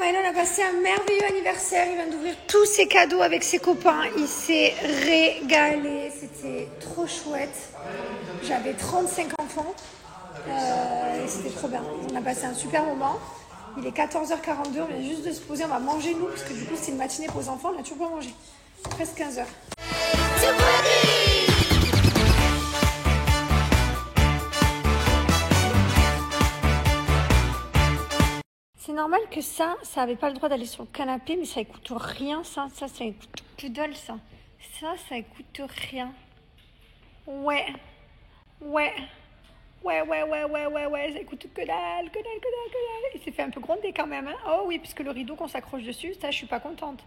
Mylon a passé un merveilleux anniversaire. Il vient d'ouvrir tous ses cadeaux avec ses copains. Il s'est régalé. C'était trop chouette. J'avais 35 enfants. C'était trop bien. On a passé un super moment. Il est 14h42. On vient juste de se poser. On va manger nous. Parce que du coup, c'est une matinée pour les enfants. On n'a toujours pas mangé. Presque 15h. C'est normal que ça avait pas le droit d'aller sur le canapé, mais ça coûte rien, ça coûte que dalle, ça coûte rien. Ouais, ça coûte que dalle. Il s'est fait un peu gronder quand même, hein. Oh oui, puisque le rideau qu'on s'accroche dessus, ça, je suis pas contente.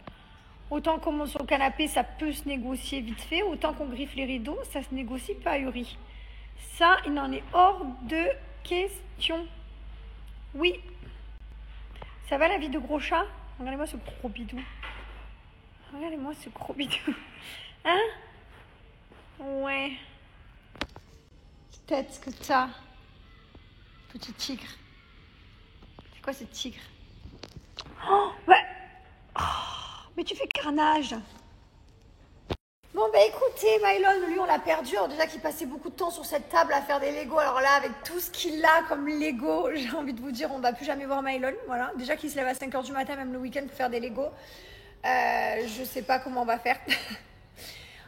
Autant qu'on monte sur le canapé, ça peut se négocier vite fait, autant qu'on griffe les rideaux, ça se négocie pas ahuri. Ça, il en est hors de question. Oui. Ça va la vie de gros chat? Regardez-moi ce gros bidou. Hein? Ouais. Tête que t'as. Petit tigre. C'est quoi ce tigre? Oh, ouais. Oh, mais tu fais carnage. Bon bah écoutez, Mylon, lui on l'a perdu. Alors déjà qu'il passait beaucoup de temps sur cette table à faire des Lego. Alors là, avec tout ce qu'il a comme Lego, j'ai envie de vous dire, on va plus jamais voir Mylon. Voilà. Déjà qu'il se lève à 5h du matin, même le week-end, pour faire des Lego. Je sais pas comment on va faire.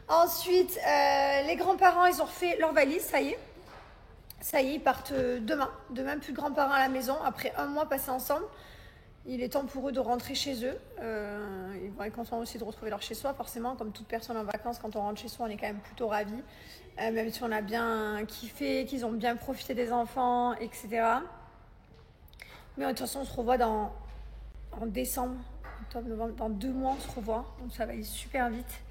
Ensuite, les grands-parents, ils ont refait leur valise, ça y est. Ça y est, ils partent demain. Demain, plus de grands-parents à la maison, après un mois passé ensemble. Il est temps pour eux de rentrer chez eux. Ils vont être contents aussi de retrouver leur chez-soi. Forcément, comme toute personne en vacances, quand on rentre chez soi, on est quand même plutôt ravis. Même si on a bien kiffé, qu'ils ont bien profité des enfants, etc. Mais de toute façon, on se revoit en décembre, octobre, novembre. Dans 2 mois, on se revoit. Donc ça va aller super vite.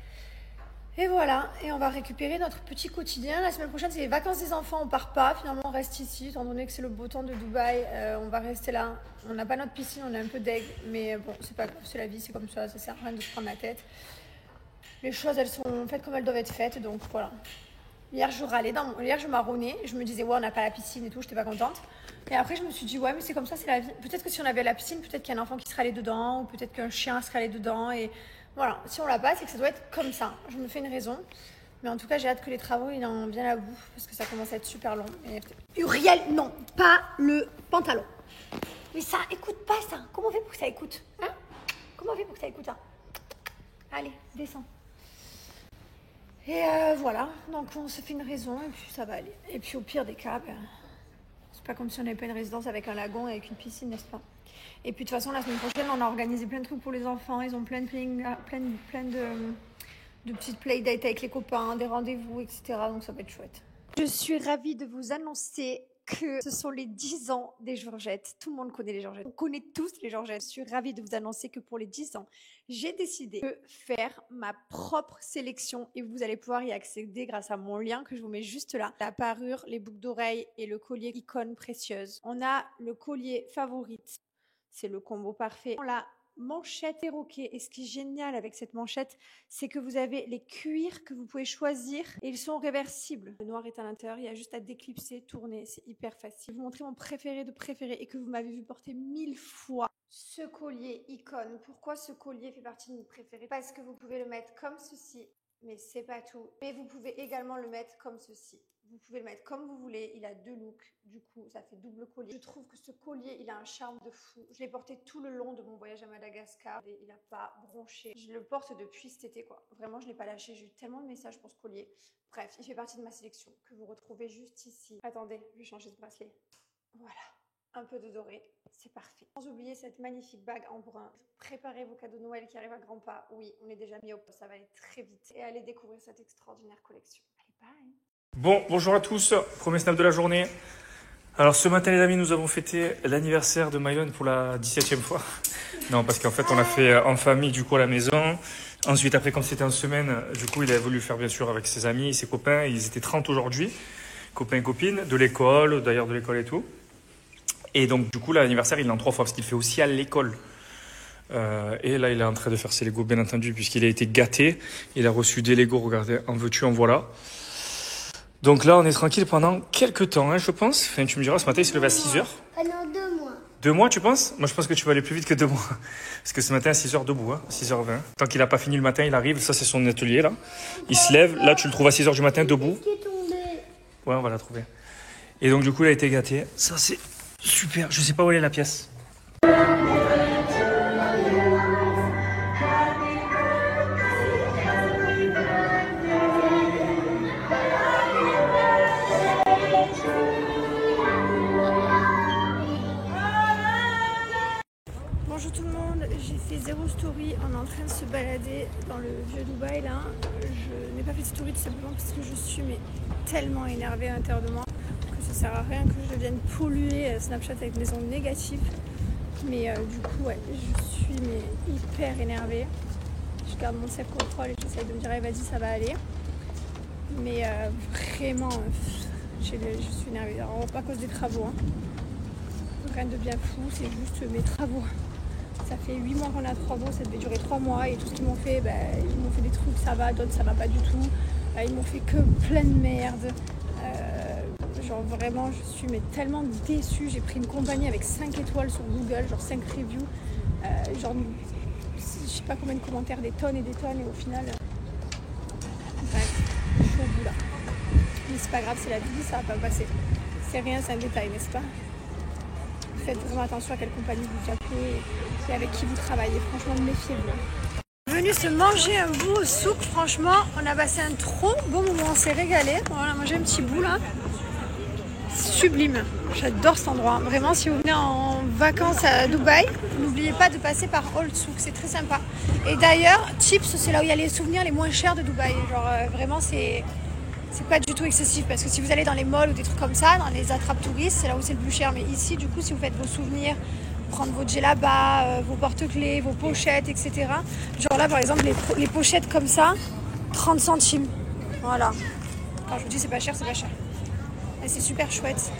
Et voilà, et on va récupérer notre petit quotidien. La semaine prochaine, c'est les vacances des enfants, on part pas. Finalement, on reste ici, étant donné que c'est le beau temps de Dubaï. On va rester là. On n'a pas notre piscine, on est un peu deg. Mais bon, c'est pas grave, c'est la vie, c'est comme ça sert à rien de se prendre la tête. Les choses, elles sont faites comme elles doivent être faites, donc voilà. Hier, je marronnais, je me disais, ouais, on n'a pas la piscine et tout, j'étais pas contente. Et après, je me suis dit, ouais, mais c'est comme ça, c'est la vie. Peut-être que si on avait la piscine, peut-être qu'il y a un enfant qui serait allé dedans, ou peut-être qu'un chien serait allé dedans, et... Voilà, si on l'a pas, c'est que ça doit être comme ça. Je me fais une raison. Mais en tout cas, j'ai hâte que les travaux ils en viennent à bout parce que ça commence à être super long. Et... Uriel, non, pas le pantalon. Mais ça écoute pas ça. Comment on fait pour que ça écoute, hein? Comment on fait pour que ça écoute ça? Allez, descends. Et voilà, donc on se fait une raison et puis ça va aller. Et puis au pire des cas, c'est pas comme si on n'avait pas une résidence avec un lagon et avec une piscine, n'est-ce pas? Et puis de toute façon, la semaine prochaine, on a organisé plein de trucs pour les enfants. Ils ont plein de petites playdates avec les copains, des rendez-vous, etc. Donc ça va être chouette. Je suis ravie de vous annoncer que ce sont les 10 ans des Georgettes. Tout le monde connaît les Georgettes. On connaît tous les Georgettes. Je suis ravie de vous annoncer que pour les 10 ans, j'ai décidé de faire ma propre sélection et vous allez pouvoir y accéder grâce à mon lien que je vous mets juste là. La parure, les boucles d'oreilles et le collier icône précieuse. On a le collier favorite. C'est le combo parfait. La manchette perroquet. Et ce qui est génial avec cette manchette, c'est que vous avez les cuirs que vous pouvez choisir et ils sont réversibles. Le noir est à l'intérieur, il y a juste à déclipser, tourner, c'est hyper facile. Je vais vous montrer mon préféré de préféré et que vous m'avez vu porter 1000 fois. Ce collier icône. Pourquoi ce collier fait partie de mes préférés? Parce que vous pouvez le mettre comme ceci, mais c'est pas tout. Mais vous pouvez également le mettre comme ceci. Vous pouvez le mettre comme vous voulez, il a 2 looks, du coup ça fait double collier. Je trouve que ce collier, il a un charme de fou. Je l'ai porté tout le long de mon voyage à Madagascar et il n'a pas bronché. Je le porte depuis cet été quoi. Vraiment, je ne l'ai pas lâché, j'ai eu tellement de messages pour ce collier. Bref, il fait partie de ma sélection que vous retrouvez juste ici. Attendez, je vais changer ce bracelet. Voilà, un peu de doré, c'est parfait. Sans oublier cette magnifique bague en brun. Préparez vos cadeaux de Noël qui arrivent à grands pas. Oui, on est déjà mis au point, ça va aller très vite. Et allez découvrir cette extraordinaire collection. Allez, bye! Bon, bonjour à tous, premier snap de la journée. Alors ce matin les amis, nous avons fêté l'anniversaire de Mylon pour la 17e fois. Non, parce qu'en fait on a fait en famille du coup à la maison. Ensuite après, comme c'était en semaine, du coup il a voulu faire bien sûr avec ses amis, ses copains. Ils étaient 30 aujourd'hui, copains et copines, de l'école, d'ailleurs de l'école et tout. Et donc du coup l'anniversaire il est en 3 fois parce qu'il fait aussi à l'école. Et là il est en train de faire ses Lego bien entendu puisqu'il a été gâté. Il a reçu des Lego, regardez, en veux-tu, en voilà. Donc là, on est tranquille pendant quelques temps, hein, je pense. Enfin, tu me diras, ce matin, il s'est levé à 6h. Pendant 2 mois. 2 mois, tu penses? Moi, je pense que tu vas aller plus vite que 2 mois. Parce que ce matin, à 6h debout, hein, 6h20. Tant qu'il n'a pas fini le matin, il arrive. Ça, c'est son atelier, là. Il se lève. Là, tu le trouves à 6h du matin, debout. Ouais, on va la trouver. Et donc, du coup, il a été gâté. Ça, c'est super. Je sais pas où elle est, la pièce. Bonjour tout le monde, j'ai fait 0 story, on est en train de se balader dans le vieux Dubaï là. Je n'ai pas fait de story tout simplement parce que je suis tellement énervée à l'intérieur de moi que ça sert à rien que je devienne polluer Snapchat avec mes ondes négatives. Mais du coup ouais, je suis hyper énervée. Je garde mon self-control et j'essaie de me dire hey, vas-y ça va aller. Mais vraiment, je suis énervée. Alors pas à cause des travaux, hein. Rien de bien fou, c'est juste mes travaux. Ça fait 8 mois qu'on a travaux, ça devait durer 3 mois et tout ce qu'ils m'ont fait, ils m'ont fait des trucs, ça va, d'autres ça va pas du tout. Ils m'ont fait que plein de merde. Genre vraiment, je suis tellement déçue. J'ai pris une compagnie avec 5 étoiles sur Google, genre 5 reviews. Genre, je sais pas combien de commentaires, des tonnes et des tonnes et au final, bref, je suis au bout là. Mais c'est pas grave, c'est la vie, ça va pas passer. C'est rien, c'est un détail, n'est-ce pas? Faites vraiment attention à quelle compagnie vous appelez et avec qui vous travaillez. Franchement, méfiez-vous. Venu se manger un bout au souk, franchement, on a passé un trop bon moment, on s'est régalé. On a mangé un petit bout là. Sublime. J'adore cet endroit. Vraiment, si vous venez en vacances à Dubaï, n'oubliez pas de passer par Old Souk, c'est très sympa. Et d'ailleurs, Chips, c'est là où il y a les souvenirs les moins chers de Dubaï. Genre vraiment, c'est pas du tout excessif parce que si vous allez dans les malls ou des trucs comme ça, dans les attrapes touristes, c'est là où c'est le plus cher. Mais ici, du coup, si vous faites vos souvenirs, prendre vos djellabas, vos porte-clés, vos pochettes, etc. Genre là, par exemple, les pochettes comme ça, 30 centimes. Voilà. Quand je vous dis c'est pas cher, c'est pas cher. Et c'est super chouette.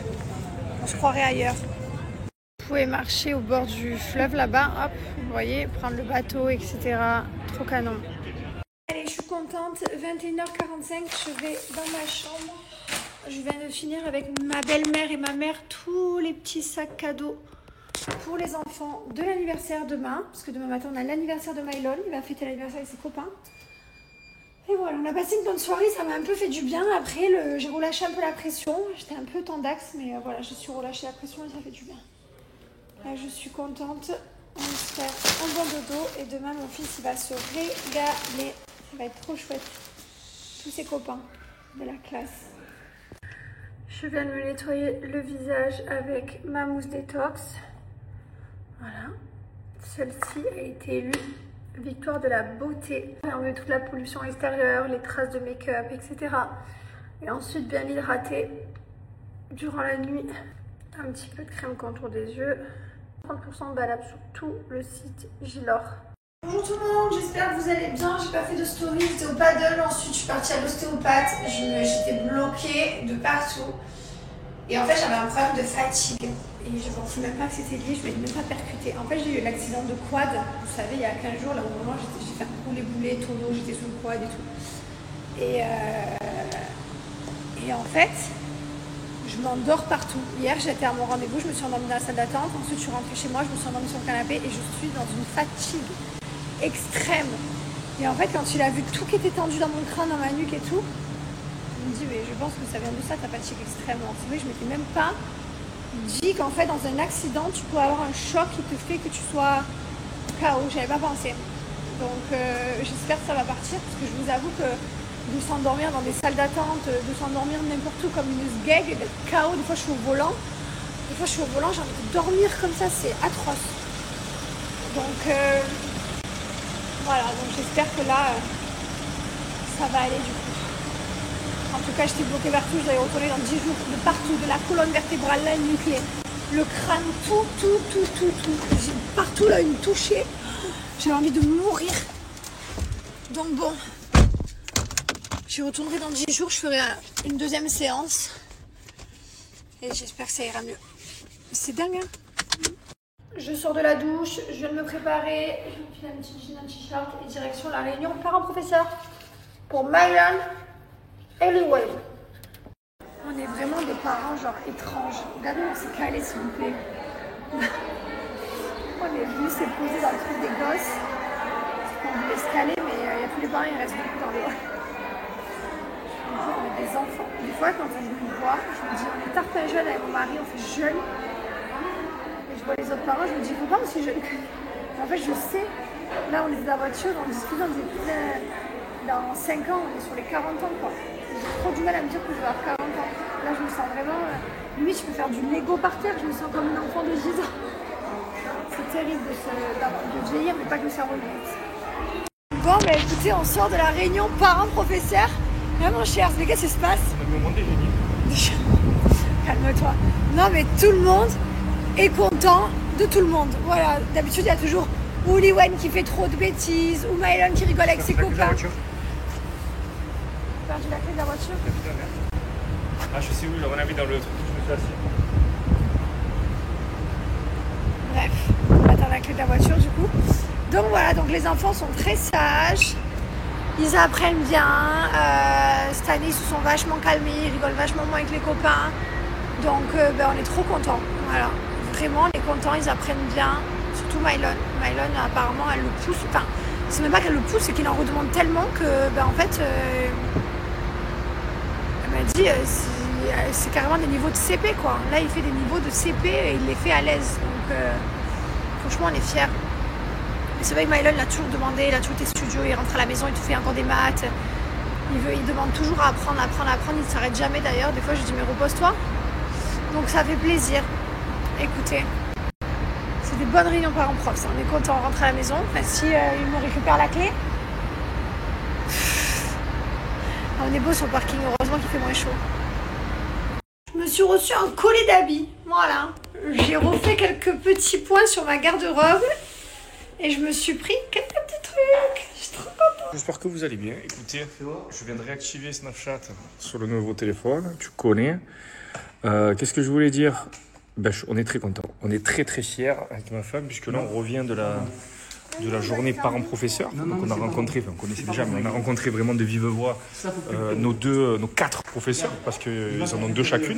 On se croirait ailleurs. Vous pouvez marcher au bord du fleuve là-bas, hop, vous voyez, prendre le bateau, etc. Trop canon. Allez, je suis contente, 21h45, je vais dans ma chambre. Je viens de finir avec ma belle-mère et ma mère tous les petits sacs cadeaux pour les enfants de l'anniversaire demain. Parce que demain matin, on a l'anniversaire de Mylon, il va fêter l'anniversaire avec ses copains. Et voilà, on a passé une bonne soirée, ça m'a un peu fait du bien. Après, j'ai relâché un peu la pression, j'étais un peu tendax, mais voilà, je suis relâché la pression et ça fait du bien. Là, je suis contente, on va se faire un bon dodo et demain, mon fils, il va se régaler. Ça va être trop chouette. Tous ses copains de la classe. Je viens de me nettoyer le visage avec ma mousse détox. Voilà. Celle-ci a été élue victoire de la beauté. Elle enlevé toute la pollution extérieure, les traces de make-up, etc. Et ensuite bien l'hydrater durant la nuit. Un petit peu de crème contour des yeux. 30% valable sur tout le site Gilor. Bonjour tout le monde, j'espère que vous allez bien. J'ai pas fait de story, j'étais au paddle, ensuite je suis partie à l'ostéopathe. J'étais bloquée de partout. Et en fait j'avais un problème de fatigue. Et je pensais même pas que c'était lié, je ne m'étais même pas percutée. En fait j'ai eu l'accident de quad, vous savez, il y a 15 jours, là au moment j'ai fait un rouler boulet, tonneau, j'étais sous le quad et tout. Et en fait, je m'endors partout. Hier, j'étais à mon rendez-vous, je me suis endormie dans la salle d'attente. Ensuite, je suis rentrée chez moi, je me suis endormie sur le canapé et je suis dans une fatigue extrême. Et en fait, quand il a vu tout qui était tendu dans mon crâne, dans ma nuque et tout, il me dit, mais je pense que ça vient de ça, ta fatigue extrême. Alors, c'est vrai, je m'étais même pas dit qu'en fait, dans un accident, tu peux avoir un choc qui te fait que tu sois KO. J'avais pas pensé. Donc, j'espère que ça va partir parce que je vous avoue que de s'endormir dans des salles d'attente, de s'endormir n'importe où comme une sgeg, d'être KO, des fois je suis au volant, j'ai envie de dormir comme ça, c'est atroce. Donc voilà, donc j'espère que là, ça va aller du coup. En tout cas, j'étais bloquée partout, je devais retourner dans 10 jours, de partout, de la colonne vertébrale, la nuque, le crâne, tout. J'ai partout là, une touchée, j'avais envie de mourir. Donc bon. Je retournerai dans 10 jours, je ferai une deuxième séance. Et j'espère que ça ira mieux. C'est dingue, hein? Je sors de la douche, je viens de me préparer. Je me file un petit jean, un t-shirt et direction la réunion parents-professeurs pour Mylon et Liwell. On est vraiment des parents genre étranges. Regardez, on s'est calé s'il vous plaît. on est venu se poser dans le truc des gosses. On voulait se caler, mais il y a tous les parents, ils restent beaucoup dans le... On est des enfants. Des fois, quand on veut nous voir, je me dis, on est tarpin jeune avec mon mari, on fait jeune. Et je vois les autres parents, je me dis, il ne faut pas aussi jeune que nous. En fait, je sais, là, on était dans la voiture, on discutait, on disait, putain, dans 5 ans, on est sur les 40 ans, quoi. J'ai trop du mal à me dire que je vais avoir 40 ans. Là, je me sens vraiment... limite, je peux faire du Lego par terre, je me sens comme une enfant de 10 ans. C'est terrible de vieillir, mais pas que le cerveau limite. Bon, bah écoutez, on sort de la réunion parents-professeurs. Ah mon cher, mais qu'est-ce qui se passe? On a mis au monde des génies. Calme-toi. Non, mais tout le monde est content de tout le monde. Voilà, d'habitude, il y a toujours ou Liwen qui fait trop de bêtises, ou Mylon qui rigole avec ses copains. J'ai perdu la clé de la voiture. Ah, je sais où, on a mis dans le truc, je me suis assis. Bref, on attend la clé de la voiture du coup. Donc voilà, donc les enfants sont très sages. Ils apprennent bien. Cette année, ils se sont vachement calmés. Ils rigolent vachement moins avec les copains. Donc, on est trop contents. Voilà. Vraiment, on est contents. Ils apprennent bien. Surtout Mylon. Mylon, apparemment, elle le pousse. Enfin, c'est même pas qu'elle le pousse, c'est qu'il en redemande tellement que, en fait, elle m'a dit, c'est carrément des niveaux de CP, quoi. Là, il fait des niveaux de CP et il les fait à l'aise. Donc, franchement, on est fiers. C'est vrai que Mylon l'a toujours demandé, il a toujours été studio, il rentre à la maison, il te fait encore des maths. Il demande toujours à apprendre, il ne s'arrête jamais d'ailleurs. Des fois je lui dis mais repose-toi. Donc ça fait plaisir. Écoutez, c'est des bonnes réunions parents-prof, ça. On est content, on rentre à la maison. Enfin, si il me récupère la clé. On est beau sur le parking, heureusement qu'il fait moins chaud. Je me suis reçu un collet d'habits, voilà. J'ai refait quelques petits points sur ma garde-robe. Et je me suis pris quelques petits trucs. Je suis trop contente. J'espère que vous allez bien. Écoutez, je viens de réactiver Snapchat sur le nouveau téléphone. Tu connais. Qu'est-ce que je voulais dire? On est très contents. On est très très fiers avec ma femme, puisque là on revient de la journée parents-professeurs. Donc on a rencontré, on connaissait déjà, mais on a rencontré vraiment de vive voix nos 4 professeurs, parce qu'ils en ont 2 chacun.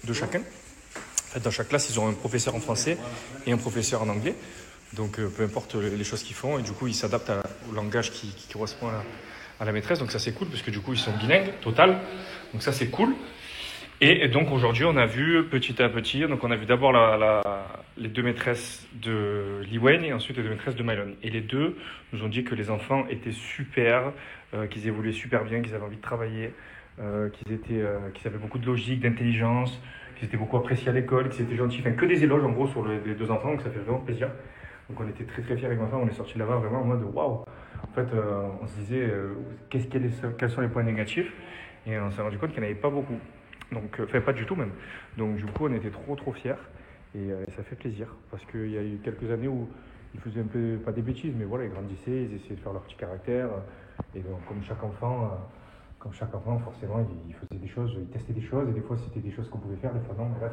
En fait, dans chaque classe, ils ont un professeur en français et un professeur en anglais. Donc peu importe les choses qu'ils font, et du coup ils s'adaptent au langage qui correspond à la maîtresse. Donc ça c'est cool, parce que du coup ils sont bilingues, total. Donc ça c'est cool. Et donc aujourd'hui on a vu petit à petit, donc on a vu d'abord les 2 maîtresses de Liwen et ensuite les 2 maîtresses de Mylon. Et les 2 nous ont dit que les enfants étaient super, qu'ils évoluaient super bien, qu'ils avaient envie de travailler, qu'ils avaient beaucoup de logique, d'intelligence, qu'ils étaient beaucoup appréciés à l'école, qu'ils étaient gentils. Enfin que des éloges en gros sur les 2 enfants, donc ça fait vraiment plaisir. Donc on était très très fiers avec ma femme, on est sorti de là-bas vraiment en mode waouh. En fait, on se disait quels sont les points négatifs, et on s'est rendu compte qu'il n'y en avait pas beaucoup. Donc, enfin pas du tout même. Donc du coup on était trop fiers, et ça fait plaisir, parce qu'il y a eu quelques années où ils faisaient un peu, pas des bêtises, mais voilà, ils grandissaient, ils essayaient de faire leur petit caractère, et donc, comme chaque enfant forcément ils faisaient des choses, ils testaient des choses, et des fois c'était des choses qu'on pouvait faire, des fois non, bref.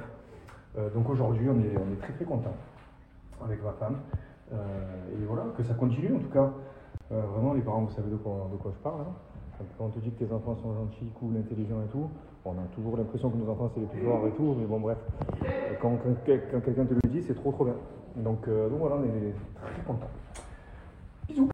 Donc aujourd'hui on est très très contents avec ma femme, et voilà, que ça continue en tout cas. Vraiment les parents, vous savez de quoi je parle, hein. Quand on te dit que tes enfants sont gentils, cool, intelligents et tout, on a toujours l'impression que nos enfants c'est les plus forts et tout, mais bon bref, quand quelqu'un te le dit, c'est trop bien. Donc voilà, on est très contents. Bisous.